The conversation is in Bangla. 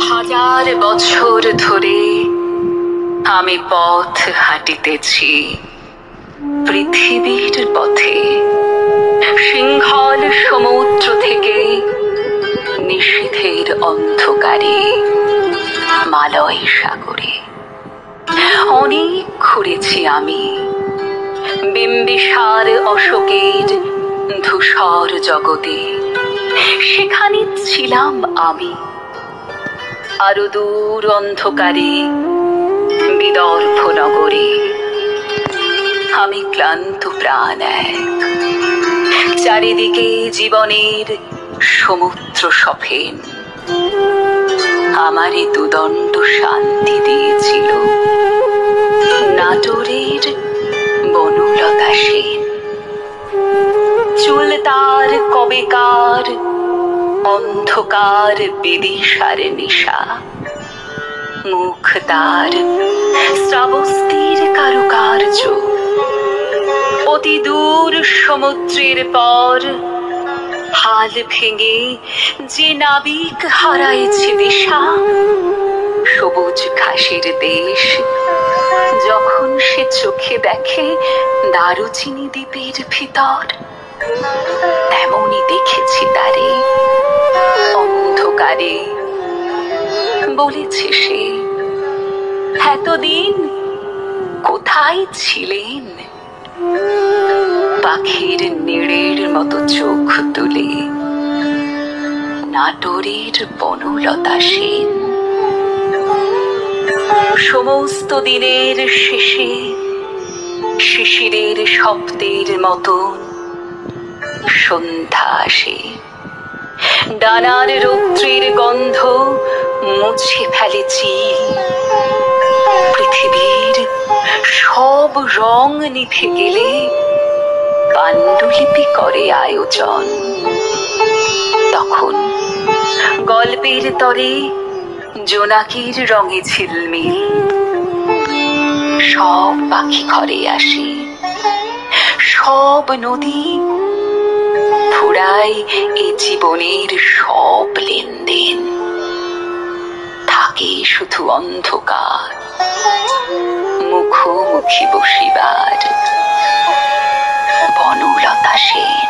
হাজার বছর ধরে আমি পথ হাঁটিতেছি পৃথিবীর পথে, সিংহল সমুদ্র থেকে নিশীথের অন্ধকারে মালয় সাগরে। অনেক ঘুরেছি আমি বিম্বিসার অশোকের ধূসর জগতে, সেখানে ছিলাম আমি। আরো দূর অন্ধকারে বিদর্ভ নগরে আমি ক্লান্ত প্রাণ এক, চারিদিকে জীবনের সমুদ্র সফেন আমারে দুদণ্ড শান্তি দিয়েছিল নাটোরের বনলতা সেন। চুল তার কবেকার অন্ধকার বিদিশার নিশা, মুখ তার শ্রাবস্তির কারুকার্য। অতি দূর সমুদ্রের পর হাল ভেঙে যে নাবিক হারাইছে দিশা, সবুজ ঘাসের দেশ যখন সে চোখে দেখে দারুচিনি দ্বীপের ভিতর, তেমনি দেখেছি তারে অন্ধকারে। বলেছে সে, এতদিন কোথায় ছিলেন? পাখির নীড়ের মতো চোখ তুলে নাটোরের বনলতা সেন। সমস্ত দিনের শেষে শিশিরের শব্দের মতন সন্ধ্যা আসে, ডানার রৌদ্রের গন্ধ মুছে ফেলে চিল। পৃথিবীর সব রং নিভে গেলে পাণ্ডুলিপি করে আয়োজন। তখন গল্পের তরে জোনাকির রঙে ঝিলমিল, সব পাখি ঘরে আসে, সব নদী ফুরায় এই জীবনের সব লেনদেন। থাকে শুধু অন্ধকার, মুখোমুখি বসিবার বনলতা সেন।